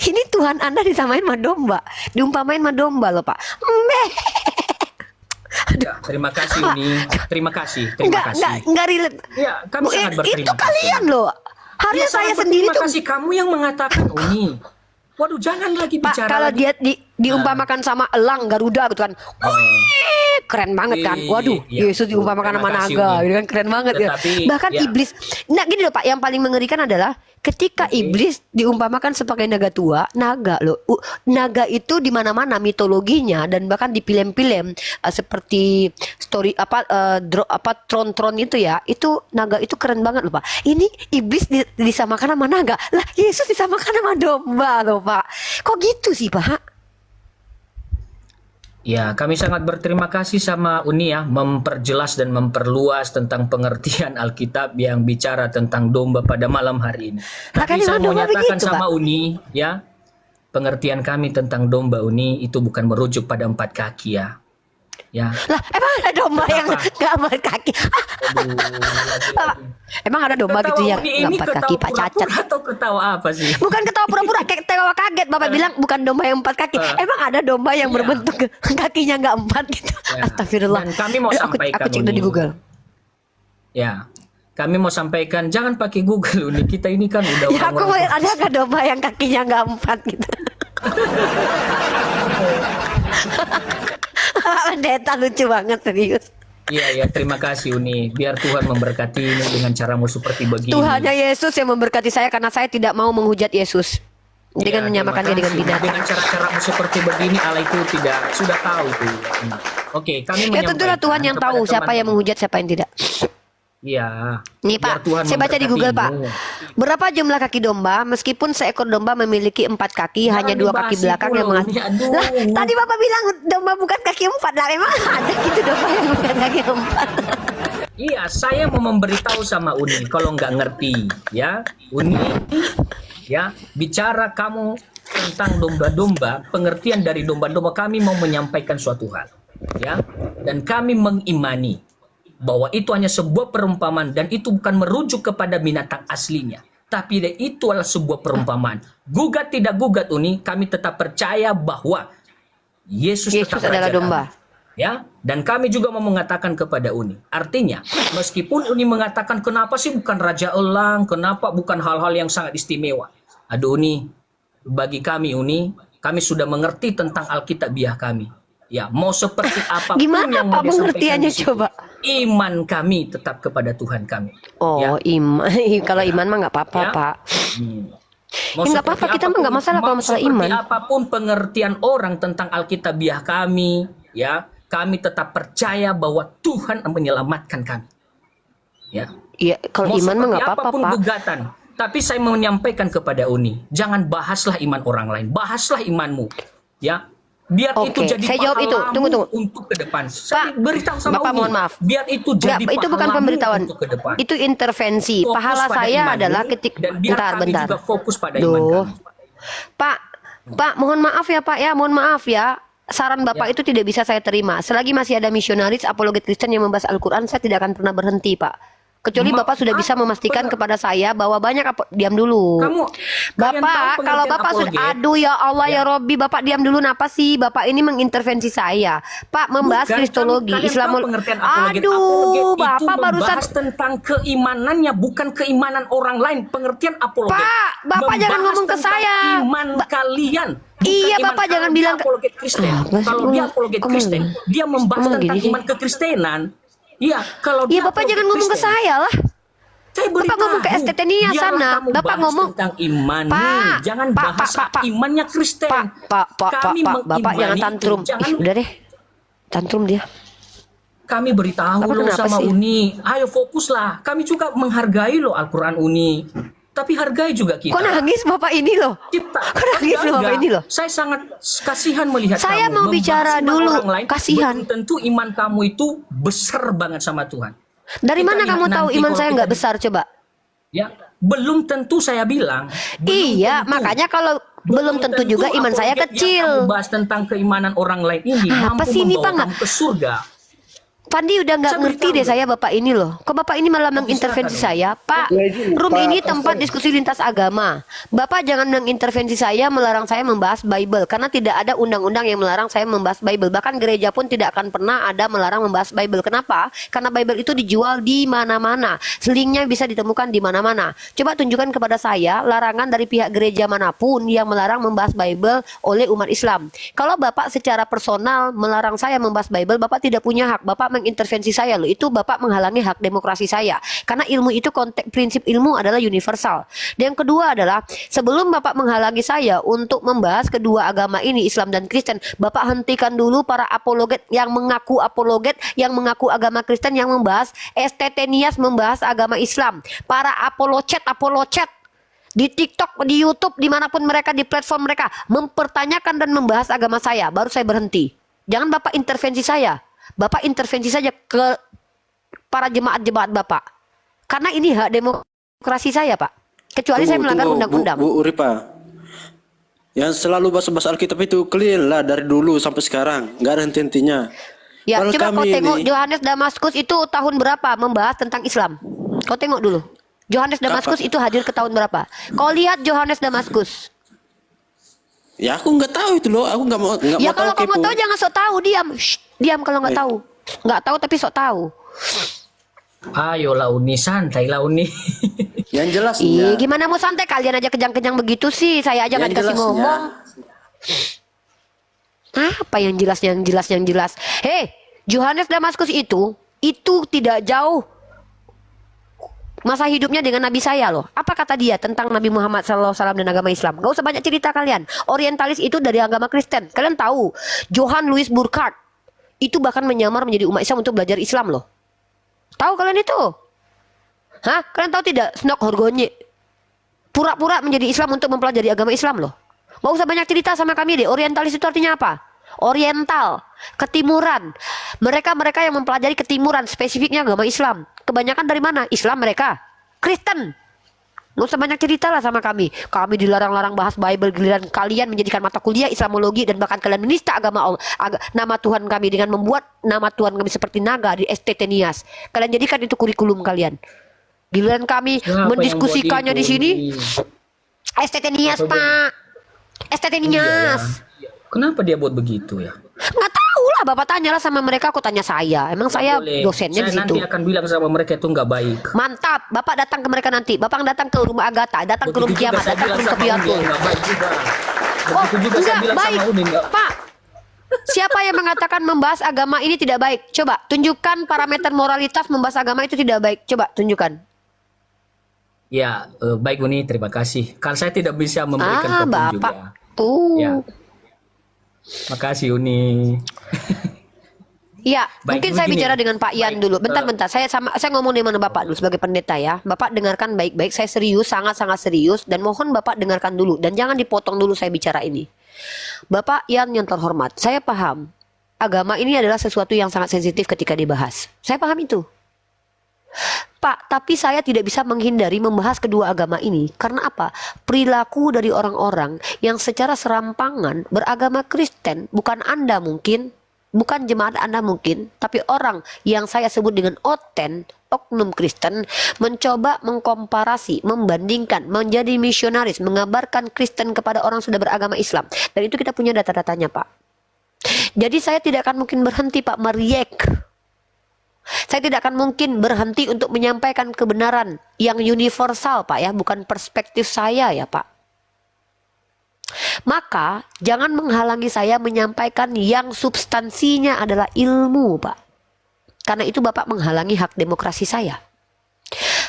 Ini Tuhan Anda disamain sama domba, diumpamain sama domba loh Pak. Ya, terima kasih Uni. Terima kasih. Terima kasih. Enggak relate. Ya, kami sangat berterima Itu kasih. kalian loh. Harusnya Ya, saya sangat sendiri berterima tuh. kasih kamu yang mengatakan Uni. Waduh, jangan lagi Pak, bicara kalau lagi. dia diumpamakan sama elang Garuda gitu kan. Wih, keren banget kan. Waduh, Iya. Yesus diumpamakan sama Terima kasih, naga, Uni. gitu kan keren banget ya. Tetapi, Bahkan ya. iblis. Nah, gini loh Pak, yang paling mengerikan adalah ketika iblis diumpamakan sebagai naga tua, naga loh. Naga itu di mana-mana mitologinya dan bahkan di film-film seperti story Tron itu ya. Itu naga itu keren banget loh Pak. Ini iblis disamakan sama naga. Lah, Yesus disamakan sama domba loh Pak. Kok gitu sih Pak? Ya, kami sangat berterima kasih sama Uni ya, memperjelas dan memperluas tentang pengertian Alkitab yang bicara tentang domba pada malam hari ini. Tapi Makanya saya mau domba nyatakan begitu, sama Pak. Uni ya, pengertian kami tentang domba Uni itu bukan merujuk pada 4 kaki ya. Ya. Lah, emang ada domba yang nggak empat kaki? Aduh, lagi-lagi. Emang ada domba Ketawa gitu yang Uni nggak ini empat ketawa kaki Pak pura-pura cacat? atau ketawa apa sih? Bukan ketawa pura-pura, kayak ketawa kaget. Bapak bilang bukan domba yang empat kaki. Emang ada domba yang Iya. berbentuk kakinya nggak empat gitu? Ya. Astagfirullah. Dan kami mau Aduh, sampaikan, aku cek dulu di Uni. Google. Ya. Kami mau sampaikan jangan pakai Google Uni. Kita ini kan udah Ya aku mau lihat ada nggak domba yang kakinya nggak empat gitu? Deta lucu banget serius. Iya ya, terima kasih Uni. Biar Tuhan memberkati ini dengan caramu seperti begini. Tuhannya Yesus yang memberkati saya karena saya tidak mau menghujat Yesus dengan Ya, menyamakan dia terima dengan kasih. binatang. Dengan cara-caramu seperti begini Allah itu tidak sudah tahu itu. Oke, kami Ya tentulah menyampaikan Tuhan yang kepada tahu siapa yang teman-teman. menghujat siapa yang tidak. Iya. Nih Biar Pak, Tuhan saya baca di Google Pak. memberkatimu. Berapa jumlah kaki domba? Meskipun seekor domba memiliki 4 kaki, Jangan hanya 2 kaki dibahas belakang itu yang loh, menghasilkan. ini aduh. Lah, tadi Bapak bilang domba bukan kaki 4 lah. Emang ada gitu domba yang bukan kaki 4? Iya, saya mau memberitahu sama Uni kalau nggak ngerti, ya. Uni, ya, bicara kamu tentang domba-domba, pengertian dari domba-domba kami mau menyampaikan suatu hal, ya. Dan kami mengimani bahwa itu hanya sebuah perumpamaan dan itu bukan merujuk kepada binatang aslinya. Tapi itu adalah sebuah perumpamaan. Gugat tidak gugat Uni, kami tetap percaya bahwa Yesus tetap adalah Raja domba. kami. Ya, dan kami juga mau mengatakan kepada Uni. Artinya, meskipun Uni mengatakan kenapa sih bukan Raja Elang, kenapa bukan hal-hal yang sangat istimewa. Aduh Uni, bagi kami Uni, kami sudah mengerti tentang Alkitabiah kami. Ya, mau seperti apapun Gimana yang mau Pak disampaikan pengertiannya di situ, coba? iman kami tetap kepada Tuhan kami. Oh, Ya. iman. Kalau iman mah nggak apa-apa, Ya. Pak. Mau Ya, nggak seperti apa-apa, kita mah nggak apapun- masalah kalau mau masalah seperti iman. apapun pengertian orang tentang Alkitabiah kami, ya, kami tetap percaya bahwa Tuhan menyelamatkan kami. Ya. Iya, kalau Mau iman mah seperti nggak apa-apa, apapun Pak. gugatan. Tapi saya mau menyampaikan kepada Uni, jangan bahaslah iman orang lain, bahaslah imanmu. Ya. Biar itu Oke, jadi saya jawab itu. pahalamu Tunggu. untuk ke depan. Saya Pak, beritahu sama Bapak Uni, mohon maaf. biar itu jadi Nggak, itu bukan pahalamu pemberitahuan. untuk ke depan. Itu intervensi. Fokus Pahala pada saya imanmu, adalah ketika dan biar kami bentar. juga fokus pada iman Duh. kami. Pak, mohon maaf ya Pak ya, mohon maaf ya. Saran Bapak Ya. itu tidak bisa saya terima. Selagi masih ada misionaris apologet Kristen yang membahas Al-Quran, saya tidak akan pernah berhenti, Pak. Kecuali Bapak sudah bisa memastikan kepada saya bahwa banyak diam dulu. Kalian Bapak, tahu kalau pengertian Bapak sudah, apologet? aduh ya Allah ya Robbi, Bapak diam dulu. Napa sih? Bapak ini mengintervensi saya. Pak membahas Bukan, Kristologi, kalian Islam. tahu pengertian apologet. Aduh, Apologet Bapak itu barusan. membahas tentang keimanannya, bukan keimanan orang lain. Pengertian apologet. Pak, Bapak jangan membahas ngomong ke tentang saya. Iman kalian. Bukan Iya, iman. Bapak Kalau jangan dia bilang apologet Kristen. Kalau dia apologet Kristen, dia membahas ngomong tentang gini sih? iman kekristenan. Iya, kalau Iya, dia Bapak apologet jangan ngomong ke Kristen, saya lah. saya Bapak ngomong ke beritahu, STT-nya biarlah sana. kamu Bapak bahas ngomong tentang imanmu, Pak, jangan Pak, bahas Pak. imannya Kristen. Pak, Kami Bapak mengimani jangan itu. tantrum. Jangan Ih, udah deh. Tantrum dia. kami beritahu Bapak loh kenapa sama sih? Uni, ayo fokuslah. Kami juga menghargai loh Al-Quran Uni. Tapi hargai juga kita. Kok nangis Bapak ini loh? Kita. Kok nangis loh Bapak ini loh? Saya sangat kasihan melihat Saya kamu mau membahas bicara iman dulu. orang lain, Kasihan. belum tentu iman kamu itu besar banget sama Tuhan. Dari Kita mana lihat kamu tahu nanti iman kalau saya kita nggak besar coba? Ya, belum tentu saya bilang. Iya, makanya kalau belum tentu juga iman saya apologet yang kecil. kamu bahas tentang keimanan orang lain ini Apa mampu sih ini, membawa Pak? Nggak- kamu ke surga. Pandi udah nggak Saya ngerti beritahu deh loh. saya Bapak ini loh. Kok Bapak ini malah mengintervensi silakan, saya? Pak, Ya, izin, room Pak ini Pastor. tempat diskusi lintas agama. Bapak jangan mengintervensi saya, melarang saya membahas Bible. Karena tidak ada undang-undang yang melarang saya membahas Bible. Bahkan gereja pun tidak akan pernah ada melarang membahas Bible. Kenapa? Karena Bible itu dijual di mana-mana. Linknya bisa ditemukan di mana-mana. Coba tunjukkan kepada saya larangan dari pihak gereja manapun yang melarang membahas Bible oleh umat Islam. Kalau Bapak secara personal melarang saya membahas Bible, Bapak tidak punya hak. Bapak mengintervensi saya loh. Itu Bapak menghalangi hak demokrasi saya. Karena ilmu itu konteks prinsip ilmu adalah universal. Dan yang kedua adalah sebelum Bapak menghalangi saya untuk membahas kedua agama ini, Islam dan Kristen, Bapak hentikan dulu para apologet, yang mengaku agama Kristen yang membahas STT Nias membahas agama Islam. Para apolocet di TikTok, di YouTube, dimanapun mereka, di platform mereka mempertanyakan dan membahas agama saya, baru saya berhenti. Jangan Bapak intervensi saya. Bapak intervensi saja ke para jemaat-jemaat Bapak. Karena ini hak demokrasi saya, Pak. Kecuali saya melanggar undang-undang. Bu Uripa. Yang selalu bahas-bahas Alkitab itu clear lah dari dulu sampai sekarang, nggak ada henti-hentinya. Ya, Kalau coba kau kami tengok ini- Yohanes Damaskus itu tahun berapa membahas tentang Islam. Kau tengok dulu. Yohanes Damaskus itu hadir ke tahun berapa? Kau lihat Yohanes Damaskus. Ya aku nggak tahu itu loh, aku nggak mau Ya tahu kalau kamu kepo. tahu jangan sok tahu, diam. Shh, diam kalau nggak tahu. Nggak tahu tapi sok tahu. Ayolah Uni, santailah Uni. Yang jelas Ih, ya. gimana mau santai kalian aja kejang-kejang begitu sih? Saya aja nggak Yang dikasih jelasnya. ngomong. Apa yang jelas? Hei, Yohanes Damaskus itu tidak jauh masa hidupnya dengan Nabi saya loh. Apa kata dia tentang Nabi Muhammad SAW dan agama Islam? Gak usah banyak cerita kalian. Orientalis itu dari agama Kristen. Kalian tahu, Johann Louis Burckhardt itu bahkan menyamar menjadi umat Islam untuk belajar Islam loh. Tahu kalian itu? Hah? Kalian tahu tidak Snok Horgonye? Pura-pura menjadi Islam untuk mempelajari agama Islam loh. Gak usah banyak cerita sama kami deh. Orientalis itu artinya apa? Oriental, ketimuran. Mereka yang mempelajari ketimuran, spesifiknya agama Islam. Kebanyakan dari mana? Islam mereka. Kristen. Gak usah banyak cerita lah sama kami. Kami dilarang-larang bahas Bible, giliran kalian menjadikan mata kuliah Islamologi dan bahkan kalian menista agama Allah, nama Tuhan kami dengan membuat nama Tuhan kami seperti naga di STT Nias. Kalian jadikan itu kurikulum kalian. Giliran kami Siapa mendiskusikannya yang di buat sini. itu? STT Nias, Pak. STT Nias. Kenapa dia buat begitu ya? Nggak tahu lah, Bapak tanyalah sama mereka, aku tanya saya. Emang saya Boleh. dosennya di Saya situ. nanti akan bilang sama mereka itu nggak baik. Mantap, Bapak datang ke mereka nanti. Bapak datang ke rumah Agatha, datang ke rumah Begitu juga Kiamat, saya datang ke bilang rumah sama Undi, Kebiatul. nggak baik juga. Oh, Begitu juga saya enggak bilang baik, sama Undi, nggak. Pak. Siapa yang mengatakan membahas agama ini tidak baik? Coba tunjukkan parameter moralitas membahas agama itu tidak baik. Coba tunjukkan. Ya, baik Uni, terima kasih. Karena saya tidak bisa memberikan petunjuk Bapak. ya. Tuh. Ya. Makasih Uni. Iya, Baik, mungkin dulu saya gini. bicara dengan Pak Ian Baik, dulu. Bentar. Saya ngomong dengan Bapak dulu sebagai pendeta ya. Bapak dengarkan baik-baik. Saya serius, sangat-sangat serius dan mohon Bapak dengarkan dulu dan jangan dipotong dulu saya bicara ini. Bapak Ian yang terhormat, saya paham agama ini adalah sesuatu yang sangat sensitif ketika dibahas. Saya paham itu. Pak, tapi saya tidak bisa menghindari membahas kedua agama ini. Karena apa? Perilaku dari orang-orang yang secara serampangan beragama Kristen, bukan Anda mungkin, bukan jemaat Anda mungkin, tapi orang yang saya sebut dengan oknum Kristen, mencoba mengkomparasi, membandingkan, menjadi misionaris, mengabarkan Kristen kepada orang sudah beragama Islam. Dan itu kita punya data-datanya, Pak. Jadi saya tidak akan mungkin berhenti, Pak, meriak. Saya tidak akan mungkin berhenti untuk menyampaikan kebenaran yang universal, Pak, ya, bukan perspektif saya ya, Pak. Maka jangan menghalangi saya menyampaikan yang substansinya adalah ilmu, Pak. Karena itu Bapak menghalangi hak demokrasi saya.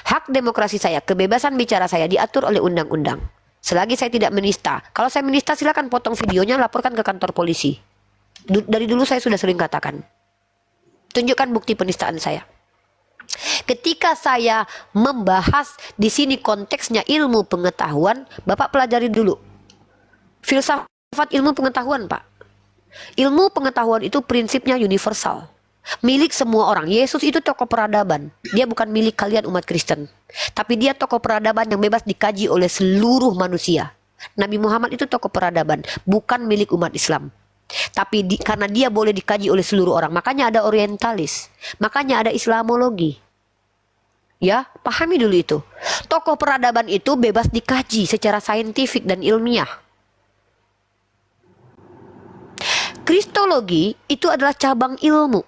Hak demokrasi saya, kebebasan bicara saya diatur oleh undang-undang. Selagi saya tidak menista. Kalau saya menista silakan potong videonya, laporkan ke kantor polisi. Dari dulu saya sudah sering katakan. Tunjukkan bukti penistaan saya. Ketika saya membahas di sini konteksnya ilmu pengetahuan, Bapak pelajari dulu. Filsafat ilmu pengetahuan, Pak. Ilmu pengetahuan itu prinsipnya universal. Milik semua orang. Yesus itu tokoh peradaban. Dia bukan milik kalian umat Kristen. Tapi dia tokoh peradaban yang bebas dikaji oleh seluruh manusia. Nabi Muhammad itu tokoh peradaban, bukan milik umat Islam. Tapi karena dia boleh dikaji oleh seluruh orang, makanya ada orientalis, makanya ada Islamologi. Ya, pahami dulu itu. Tokoh peradaban itu bebas dikaji secara saintifik dan ilmiah. Kristologi itu adalah cabang ilmu.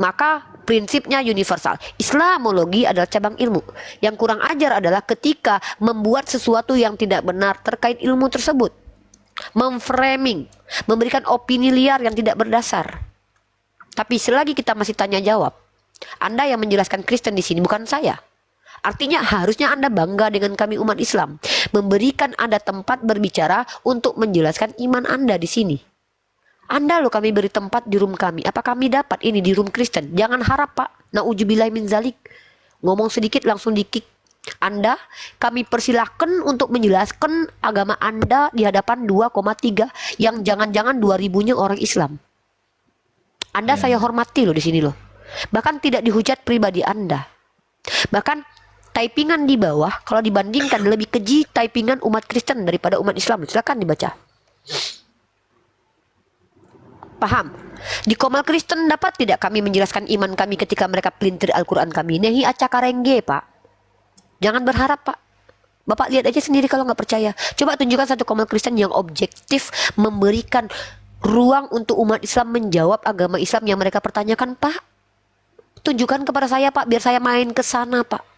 Maka prinsipnya universal. Islamologi adalah cabang ilmu. Yang kurang ajar adalah ketika membuat sesuatu yang tidak benar terkait ilmu tersebut. Memframing, memberikan opini liar yang tidak berdasar. Tapi selagi kita masih tanya jawab, Anda yang menjelaskan Kristen di sini, bukan saya. Artinya harusnya Anda bangga dengan kami umat Islam, memberikan Anda tempat berbicara untuk menjelaskan iman Anda di sini. Anda loh kami beri tempat di room kami. Apa kami dapat ini di room Kristen? Jangan harap, Pak. Na'udzubillah min zalik. Ngomong sedikit langsung di-kick. Anda, kami persilahkan untuk menjelaskan agama Anda di hadapan 2,3 yang jangan-jangan 2000-nya orang Islam. Anda saya hormati loh di sini loh. Bahkan tidak dihujat pribadi Anda. Bahkan typingan di bawah kalau dibandingkan lebih keji typingan umat Kristen daripada umat Islam. Silakan dibaca. Paham? Di Komal Kristen dapat tidak kami menjelaskan iman kami ketika mereka pelintir Al-Quran kami? Nehi acakarengge, Pak. Jangan berharap, Pak. Bapak lihat aja sendiri kalau nggak percaya. Coba tunjukkan satu Komal Kristen yang objektif, memberikan ruang untuk umat Islam menjawab agama Islam yang mereka pertanyakan, Pak. Tunjukkan kepada saya, Pak, biar saya main ke sana, Pak.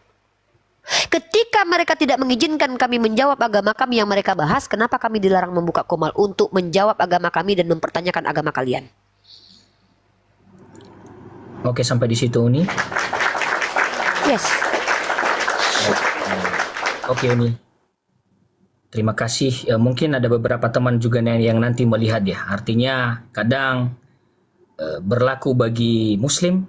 Ketika mereka tidak mengizinkan kami menjawab agama kami yang mereka bahas, kenapa kami dilarang membuka Komal untuk menjawab agama kami dan mempertanyakan agama kalian? Oke, sampai di situ Uni. Yes. Oke Uni. Terima kasih. Ya, mungkin ada beberapa teman juga yang nanti melihat ya. Artinya kadang berlaku bagi Muslim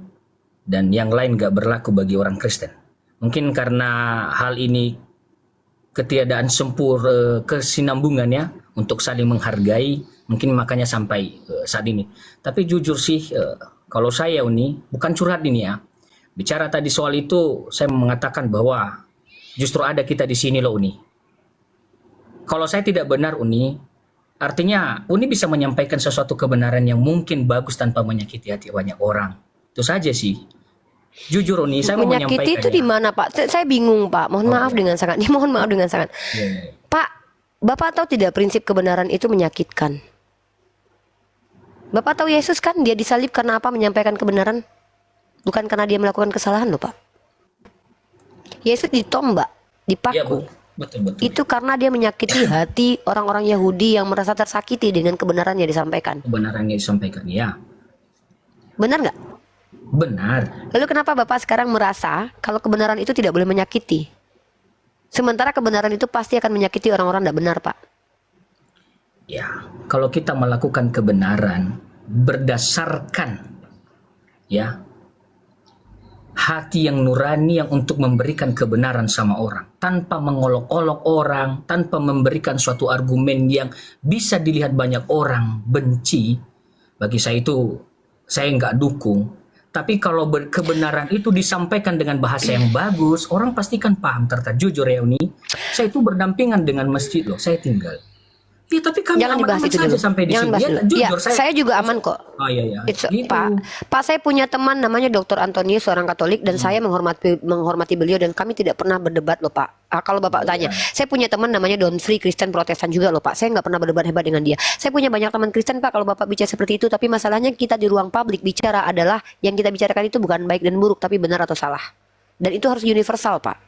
dan yang lain gak berlaku bagi orang Kristen. Mungkin karena hal ini ketiadaan kesinambungannya untuk saling menghargai, mungkin makanya sampai saat ini. Tapi jujur sih, kalau saya Uni, bukan curhat ini ya. Bicara tadi soal itu, saya mengatakan bahwa justru ada kita di sini loh Uni. Kalau saya tidak benar Uni, artinya Uni bisa menyampaikan sesuatu kebenaran yang mungkin bagus tanpa menyakiti hati banyak orang. Itu saja sih. Jujur Uni, saya mau Menyakiti menyampaikan itu di ya. mana Pak? Saya bingung Pak. Mohon maaf dengan sangat. Mohon maaf dengan sangat. Ya. Pak, Bapak tahu tidak prinsip kebenaran itu menyakitkan? Bapak tahu Yesus kan dia disalib karena apa? Menyampaikan kebenaran. Bukan karena dia melakukan kesalahan loh Pak. Yesus ditombak, Ya, dipaku. betul. Itu karena dia menyakiti hati orang-orang Yahudi yang merasa tersakiti dengan kebenaran yang disampaikan. Kebenaran yang disampaikan, ya. Benar nggak? Benar. Lalu kenapa Bapak sekarang merasa kalau kebenaran itu tidak boleh menyakiti? Sementara kebenaran itu pasti akan menyakiti orang-orang tidak benar Pak. Ya, kalau kita melakukan kebenaran berdasarkan ya hati yang nurani yang untuk memberikan kebenaran sama orang, tanpa mengolok-olok orang, tanpa memberikan suatu argumen yang bisa dilihat banyak orang benci, bagi saya itu saya nggak dukung. Tapi kalau kebenaran itu disampaikan dengan bahasa yang bagus, orang pasti kan paham. Jujur ya Uni, saya itu berdampingan dengan masjid loh, saya tinggal. Iya, tapi kami Jangan dibahas aman-aman itu saja dulu. sampai di Jangan sini. bahas Ya, dulu. Ya, jujur, saya juga aman kok. Oh iya. Gitu. Pak, saya punya teman namanya Dr. Antonius, seorang Katolik, dan saya menghormati beliau dan kami tidak pernah berdebat loh Pak. Kalau Bapak tanya, saya punya teman namanya Don Free, Kristen Protestan juga loh Pak. Saya nggak pernah berdebat hebat dengan dia. Saya punya banyak teman Kristen Pak. Kalau Bapak bicara seperti itu, tapi masalahnya kita di ruang publik bicara adalah yang kita bicarakan itu bukan baik dan buruk, tapi benar atau salah. Dan itu harus universal Pak.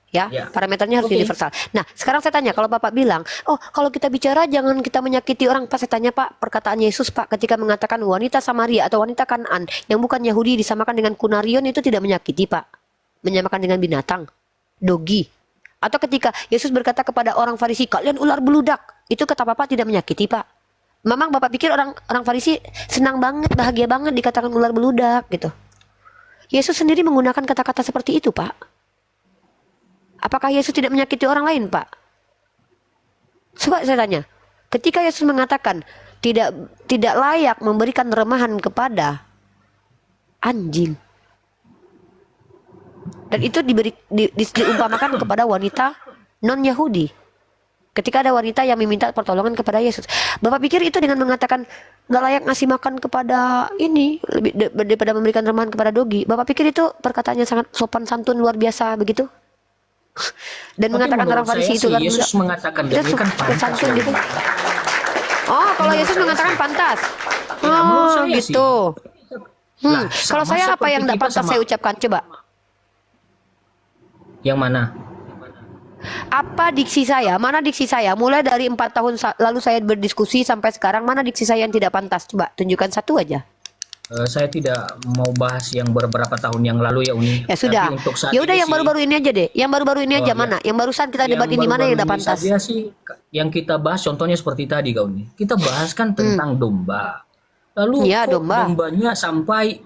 Ya, parameternya harus universal. Nah, sekarang saya tanya, kalau Bapak bilang, oh kalau kita bicara jangan kita menyakiti orang, Pak, saya tanya Pak, perkataan Yesus Pak ketika mengatakan wanita Samaria atau wanita Kanaan yang bukan Yahudi disamakan dengan Kunarion itu tidak menyakiti Pak, menyamakan dengan binatang, dogi. Atau ketika Yesus berkata kepada orang Farisi, kalian ular beludak, itu kata Bapak tidak menyakiti Pak. Memang Bapak pikir orang Farisi senang banget, bahagia banget dikatakan ular beludak gitu. Yesus sendiri menggunakan kata-kata seperti itu Pak. Apakah Yesus tidak menyakiti orang lain, Pak? Coba saya tanya. Ketika Yesus mengatakan tidak layak memberikan remahan kepada anjing. Dan itu diumpamakan kepada wanita non-Yahudi. Ketika ada wanita yang meminta pertolongan kepada Yesus. Bapak pikir itu dengan mengatakan nggak layak ngasih makan kepada ini lebih daripada memberikan remahan kepada dogi. Bapak pikir itu perkataannya sangat sopan santun luar biasa begitu? Dan Tapi mengatakan orang menurut Farisi saya itu sih, kan Yesus mengatakan demikian pantas. santun gitu. Oh, kalau Yesus mengatakan pantas. Ya, menurut Oh, saya gitu. Lah, Kalau sama saya apa seperti yang tidak kita pantas sama- saya ucapkan coba? Yang mana? Apa diksi saya? Mana diksi saya? Mulai dari 4 tahun lalu saya berdiskusi sampai sekarang, mana diksi saya yang tidak pantas? Coba tunjukkan satu aja. Saya tidak mau bahas yang beberapa tahun yang lalu ya Uni. Ya sudah. Tapi untuk saat Ya udah ini yang sih, baru-baru ini aja deh. Yang baru-baru ini aja ya. mana? Yang barusan kita debat ini mana yang tidak baru-baru pantas? ini saja sih, yang kita bahas contohnya seperti tadi kau nih. Kita bahas kan tentang domba. Lalu Ya, kok domba. dombanya sampai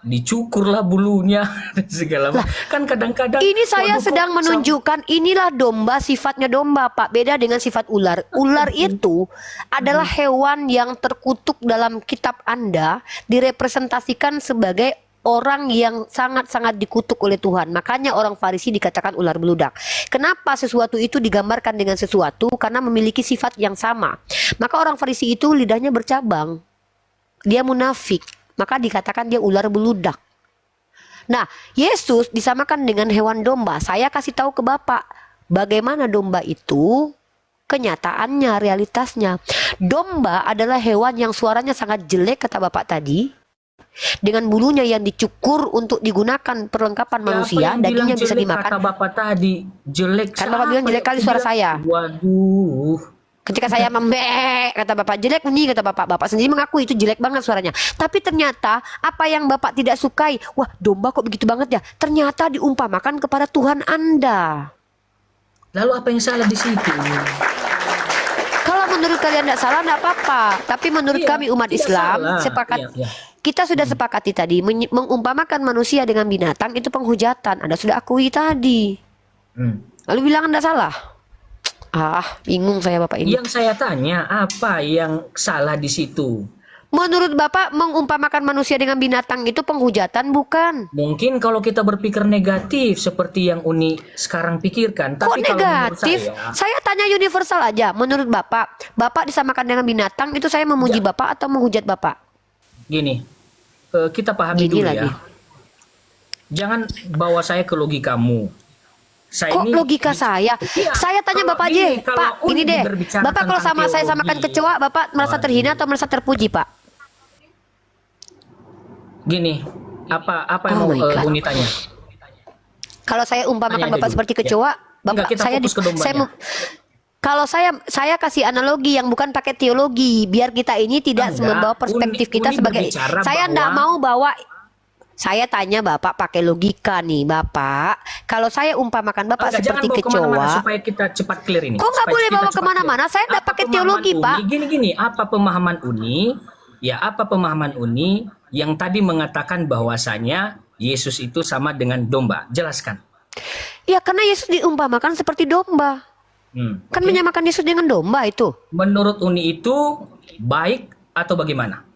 dicukurlah bulunya dan segala macam. Kan kadang-kadang Ini saya waduh, kok sedang menunjukkan inilah domba, sifatnya domba Pak. Beda dengan sifat ular. Ular itu adalah hewan yang terkutuk dalam kitab Anda, direpresentasikan sebagai orang yang sangat-sangat dikutuk oleh Tuhan. Makanya orang Farisi dikatakan ular beludak. Kenapa sesuatu itu digambarkan dengan sesuatu? Karena memiliki sifat yang sama. Maka orang Farisi itu lidahnya bercabang. Dia munafik. Maka dikatakan dia ular beludak. Nah, Yesus disamakan dengan hewan domba. Saya kasih tahu ke Bapak, bagaimana domba itu kenyataannya, realitasnya. Domba adalah hewan yang suaranya sangat jelek, kata Bapak tadi. Dengan bulunya yang dicukur untuk digunakan perlengkapan manusia, dagingnya bisa dimakan. Kata Bapak tadi jelek. Kan Bapak bilang jelek kali suara saya. Waduh. Ketika saya membek, kata Bapak, jelek nih, kata Bapak. Bapak sendiri mengakui itu jelek banget suaranya. Tapi ternyata apa yang Bapak tidak sukai, wah domba kok begitu banget ya. Ternyata diumpamakan kepada Tuhan Anda. Lalu apa yang salah di situ? Kalau menurut kalian tidak salah, tidak apa-apa. Tapi menurut Iya, kami umat tidak Islam salah. sepakat. Iya. kita sudah sepakati tadi mengumpamakan manusia dengan binatang itu penghujatan. Anda sudah akui tadi. Lalu bilang Anda salah. Bingung saya Bapak ini. Yang saya tanya, apa yang salah di situ? Menurut Bapak mengumpamakan manusia dengan binatang itu penghujatan bukan? Mungkin kalau kita berpikir negatif seperti yang Uni sekarang pikirkan. Kok Tapi kalau menurut negatif? Saya tanya universal aja. Menurut Bapak disamakan dengan binatang itu saya memuji Bapak atau menghujat Bapak? Gini, kita pahami Gini dulu lagi. ya. Jangan bawa saya ke logikamu. Saya Kok ini logika saya? Iya, Saya tanya kalau Bapak gini, aja. kalau Pak, Uni ini deh. berbicara Bapak kalau tentang saya teologi. samakan kecoa, Bapak merasa terhina atau merasa terpuji, Pak? Gini, apa yang Oh mau my God. Uni tanya? Kalau saya umpamakan Tanya aja Bapak dulu. seperti Ya. kecoa, Bapak Enggak, kita saya fokus ke dombanya. kalau saya kasih analogi yang bukan pakai teologi, biar kita ini tidak Enggak, membawa perspektif Uni kita sebagai berbicara saya bahwa- enggak mau bawa. Saya tanya Bapak pakai logika nih, Bapak. Kalau saya umpamakan Bapak Enggak, seperti jangan bawa kemana-mana kecoa, supaya kita cepat clear ini. kok nggak Supaya boleh kita bawa cepat kemana-mana? clear. Saya nggak Apa pakai pemahaman teologi, Uni? Pak. Gini, apa pemahaman Uni? Ya, apa pemahaman Uni yang tadi mengatakan bahwasanya Yesus itu sama dengan domba? Jelaskan. Ya karena Yesus diumpamakan seperti domba. Kan menyamakan Yesus dengan domba itu. Menurut Uni itu baik atau bagaimana?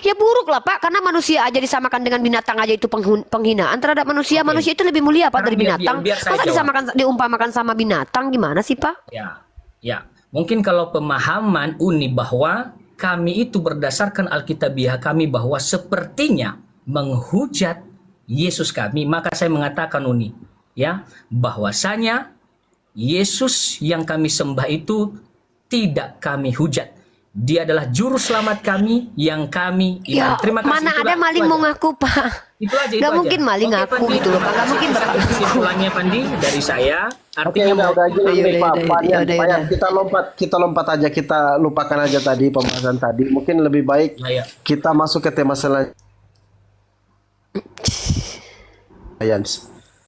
Ya buruk lah Pak, karena manusia aja disamakan dengan binatang aja itu penghinaan terhadap manusia. Oke. Manusia itu lebih mulia Pak Sekarang dari binatang. biar saya Masa jawab. diumpamakan sama binatang gimana sih Pak? Ya. Mungkin kalau pemahaman Uni bahwa kami itu berdasarkan Alkitabiah kami bahwa sepertinya menghujat Yesus kami, maka saya mengatakan Uni, ya, bahwasanya Yesus yang kami sembah itu tidak kami hujat. Dia adalah juru selamat kami yang kami Ya iman. Terima kasih. mana ada maling mau ngaku Pak? Itu aja. Gak mungkin maling ngaku gitu loh Pak. Gak mungkin Bapak ngaku. Kesimpulannya Pandi dari saya Oke, artinya udah aja Ayo, nih, udah, Pak. udah, Pak Yan, udah, Pak Yan. udah. Kita lompat aja, kita lupakan aja tadi pembahasan tadi. Mungkin lebih baik Ayo. kita masuk ke tema selanjutnya. Yans.